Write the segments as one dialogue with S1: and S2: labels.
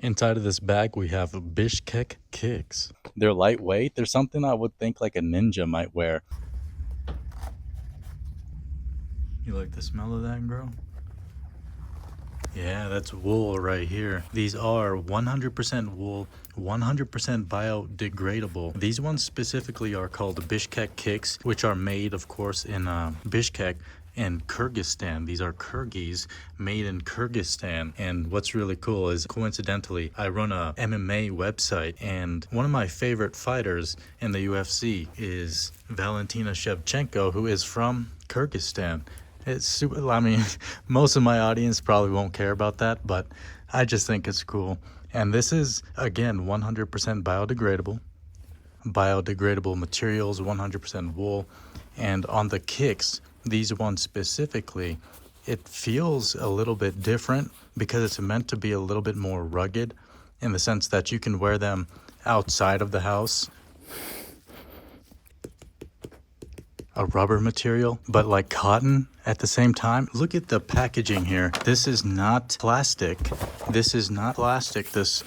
S1: Inside of this bag, we have Bishkek Kicks. They're lightweight. They're something I would think like a ninja might wear. You like the smell of that, bro? Yeah, that's wool right here. These are 100% wool, 100% biodegradable. These ones specifically are called Bishkek Kicks, which are made, of course, in Bishkek and Kyrgyzstan. These are Kyrgyes made in Kyrgyzstan. And what's really cool is, coincidentally, I run a MMA website, and one of my favorite fighters in the UFC is Valentina Shevchenko, who is from Kyrgyzstan. It's super, I mean, most of my audience probably won't care about that, but I just think it's cool. And this is, again, 100% biodegradable materials, 100% wool. And on the kicks, these ones specifically, it feels a little bit different because it's meant to be a little bit more rugged in the sense that you can wear them outside of the house, a rubber material, but like cotton at the same time. Look at the packaging here. This is not plastic. This is not plastic. This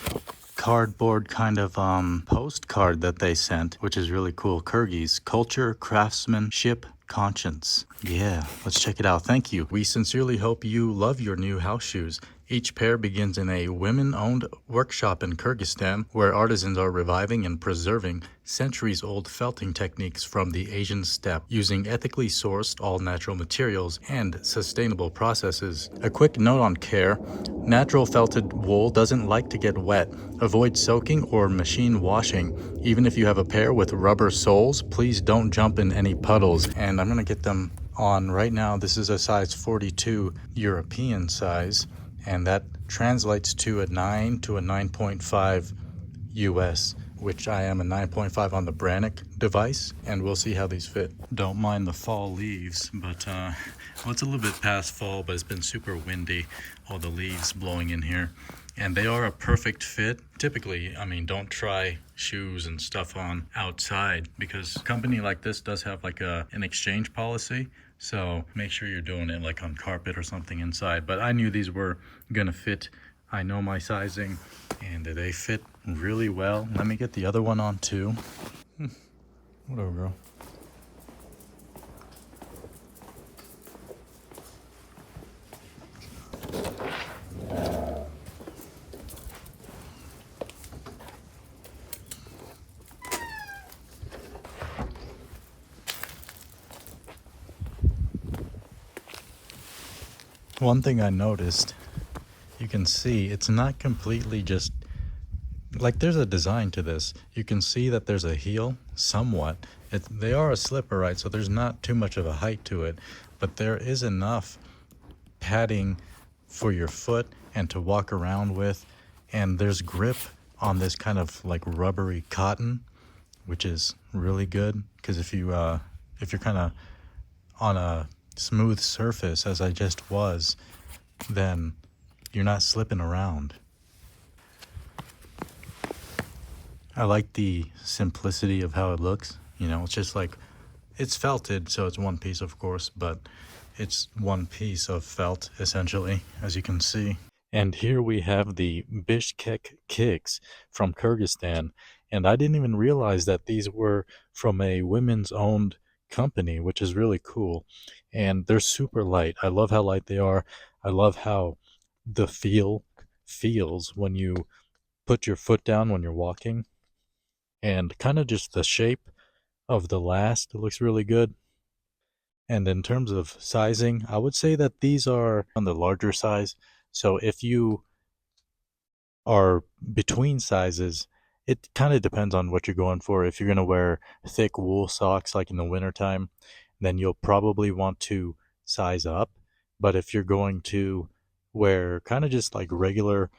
S1: cardboard kind of postcard that they sent, which is really cool. Kyrgyz culture, craftsmanship, conscience. Yeah, let's check it out. Thank you. We sincerely hope you love your new house shoes. Each pair begins in a women-owned workshop in Kyrgyzstan, where artisans are reviving and preserving centuries-old felting techniques from the Asian steppe, using ethically sourced all-natural materials and sustainable processes. A quick note on care: natural felted wool doesn't like to get wet. Avoid soaking or machine washing. Even if you have a pair with rubber soles, please don't jump in any puddles. And I'm gonna get them on right now. This is a size 42 European size, and that translates to a 9 to a 9.5 US, which I am a 9.5 on the Brannick device, and we'll see how these fit. Don't mind the fall leaves, but well, it's a little bit past fall, but it's been super windy, all the leaves blowing in here, and they are a perfect fit. Typically, I mean, don't try shoes and stuff on outside, because a company like this does have like an exchange policy. So make sure you're doing it like on carpet or something inside. But I knew these were gonna fit. I know my sizing, and they fit really well. Let me get the other one on too. Whatever, girl. One thing I noticed, you can see it's not completely just like, there's a design to this. You can see that there's a heel somewhat. They are a slipper, right? So there's not too much of a height to it, but there is enough padding for your foot and to walk around with. And there's grip on this kind of like rubbery cotton, which is really good, because if you're kind of on a smooth surface, as I just was, then you're not slipping around. I like the simplicity of how it looks. You know, it's just like, it's felted, so it's one piece, of course, but it's one piece of felt, essentially, as you can see. And here we have the Bishkek Kicks from Kyrgyzstan. And I didn't even realize that these were from a women's owned company, which is really cool. And they're super light. I love how light they are. I love how the feels when you put your foot down when you're walking, and kind of just the shape of the last looks really good. And in terms of sizing, I would say that these are on the larger size. So if you are between sizes, it kind of depends on what you're going for. If you're going to wear thick wool socks like in the wintertime, then you'll probably want to size up. But if you're going to wear kind of just like regular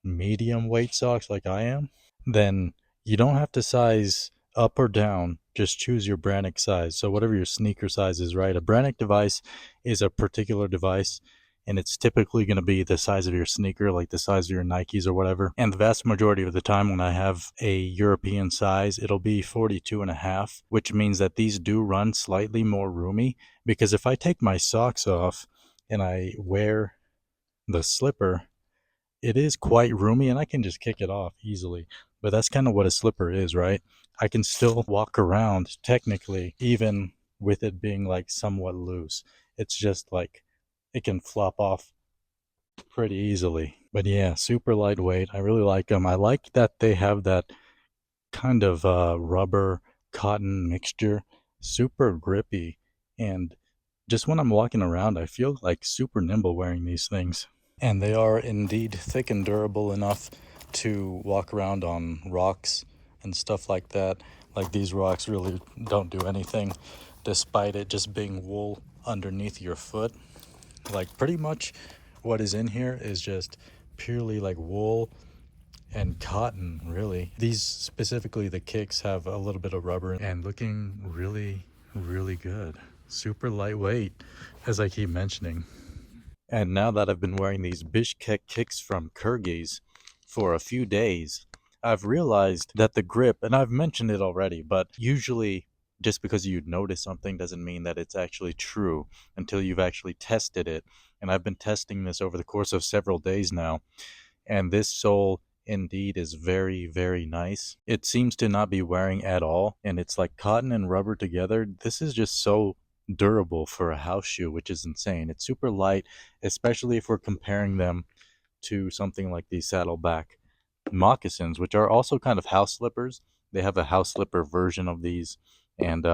S1: medium weight socks like I am, then you don't have to size up or down. Just choose your Brannick size. So whatever your sneaker size is, right? A Brannick device is a particular device, and it's typically going to be the size of your sneaker, like the size of your Nikes or whatever. And the vast majority of the time when I have a European size, it'll be 42 and a half, which means that these do run slightly more roomy, because if I take my socks off and I wear the slipper, it is quite roomy and I can just kick it off easily. But that's kind of what a slipper is, right? I can still walk around technically, even with it being like somewhat loose. It's just like it can flop off pretty easily. But yeah, super lightweight. I really like them. I like that they have that kind of rubber cotton mixture, super grippy. And just when I'm walking around, I feel like super nimble wearing these things. And they are indeed thick and durable enough to walk around on rocks and stuff like that. Like these rocks really don't do anything despite it just being wool underneath your foot. Like pretty much what is in here is just purely like wool and cotton, really. These specifically, the kicks have a little bit of rubber and looking really, really good. Super lightweight, as I keep mentioning. And now that I've been wearing these Bishkek Kicks from Kyrgies for a few days, I've realized that the grip, and I've mentioned it already, but usually just because you notice something doesn't mean that it's actually true until you've actually tested it. And I've been testing this over the course of several days now. And this sole indeed is very, very nice. It seems to not be wearing at all, and it's like cotton and rubber together. This is just so durable for a house shoe, which is insane. It's super light, especially if we're comparing them to something like these saddleback moccasins, which are also kind of house slippers. They have a house slipper version of these, and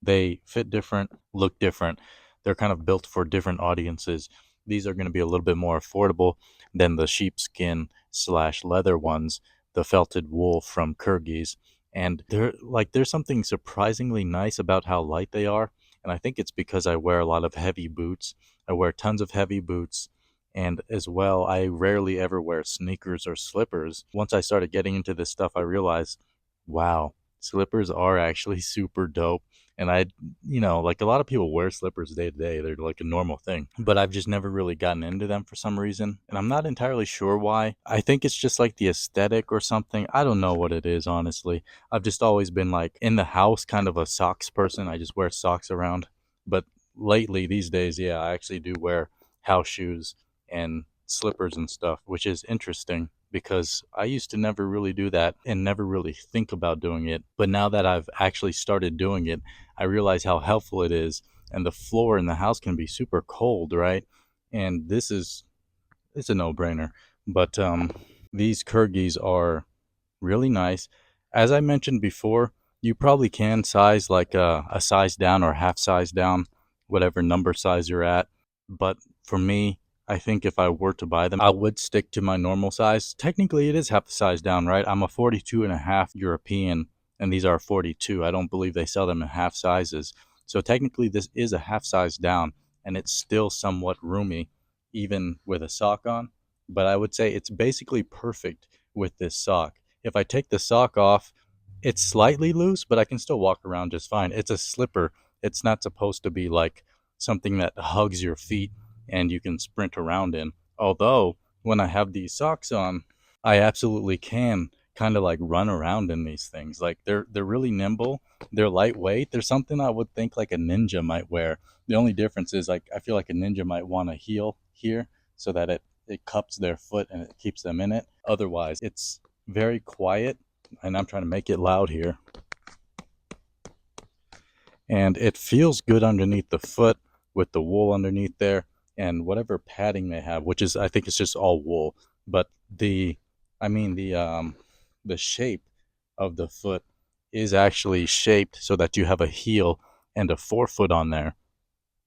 S1: they fit different, look different. They're kind of built for different audiences. These are going to be a little bit more affordable than the sheepskin slash leather ones, the felted wool from Kyrgyz. And there's something surprisingly nice about how light they are. And I think it's because I wear a lot of heavy boots. I wear tons of heavy boots, and as well, I rarely ever wear sneakers or slippers. Once I started getting into this stuff, I realized, wow, slippers are actually super dope. And like a lot of people wear slippers day to day. They're like a normal thing. But I've just never really gotten into them for some reason. And I'm not entirely sure why. I think it's just like the aesthetic or something. I don't know what it is, honestly. I've just always been like in the house, kind of a socks person. I just wear socks around. But lately, these days, yeah, I actually do wear house shoes and slippers and stuff, which is interesting because I used to never really do that and never really think about doing it. But now that I've actually started doing it, I realize how helpful it is. And the floor in the house can be super cold, right? And it's a no-brainer. But these Kyrgyz are really nice. As I mentioned before, you probably can size like a size down or half size down, whatever number size you're at. But for me, I think if I were to buy them, I would stick to my normal size. Technically, it is half the size down, right? I'm a 42 and a half European, and these are 42. I don't believe they sell them in half sizes. So technically, this is a half size down, and it's still somewhat roomy, even with a sock on. But I would say it's basically perfect with this sock. If I take the sock off, it's slightly loose, but I can still walk around just fine. It's a slipper. It's not supposed to be like something that hugs your feet and you can sprint around in. Although, when I have these socks on, I absolutely can kind of like run around in these things. Like they're really nimble, they're lightweight. There's something I would think like a ninja might wear. The only difference is like I feel like a ninja might want a heel here so that it cups their foot and it keeps them in it. Otherwise, it's very quiet, and I'm trying to make it loud here. And it feels good underneath the foot with the wool underneath there and whatever padding they have, which is I think it's just all wool. But I mean the shape of the foot is actually shaped so that you have a heel and a forefoot on there,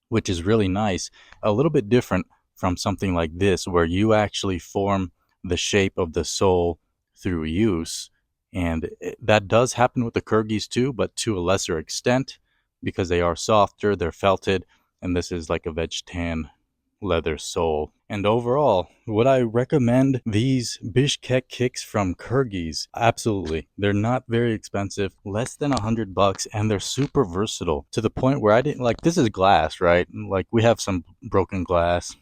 S1: which is really nice. A little bit different from something like this, where you actually form the shape of the sole through use. And that does happen with the Kyrgyz too, but to a lesser extent because they are softer, they're felted, and this is like a veg tan leather sole. And overall, would I recommend these Bishkek kicks from Kyrgyz? Absolutely. They're not very expensive, less than $100, and they're super versatile to the point where I didn't like this is glass, right? Like we have some broken glass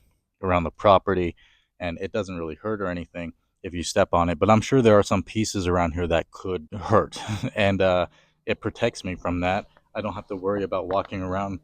S1: around the property, and it doesn't really hurt or anything if you step on it, but I'm sure there are some pieces around here that could hurt, and it protects me from that. I don't have to worry about walking around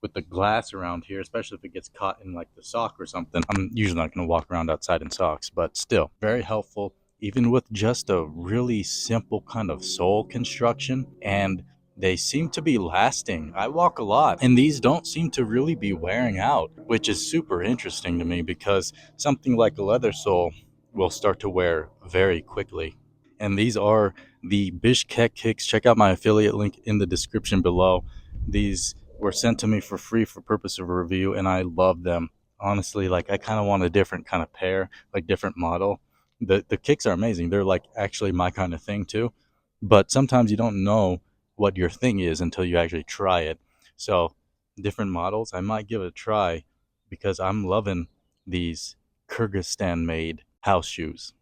S1: with the glass around here, especially if it gets caught in like the sock or something. I'm usually not going to walk around outside in socks, but still very helpful, even with just a really simple kind of sole construction. And they seem to be lasting. I walk a lot, and these don't seem to really be wearing out, which is super interesting to me because something like a leather sole will start to wear very quickly. And these are the Bishkek Kicks. Check out my affiliate link in the description below. These were sent to me for free for purpose of a review, and I love them. Honestly, like I kind of want a different kind of pair, like different model. The kicks are amazing. They're like actually my kind of thing too. But sometimes you don't know what your thing is until you actually try it. So different models, I might give it a try because I'm loving these Kyrgyzstan made house shoes.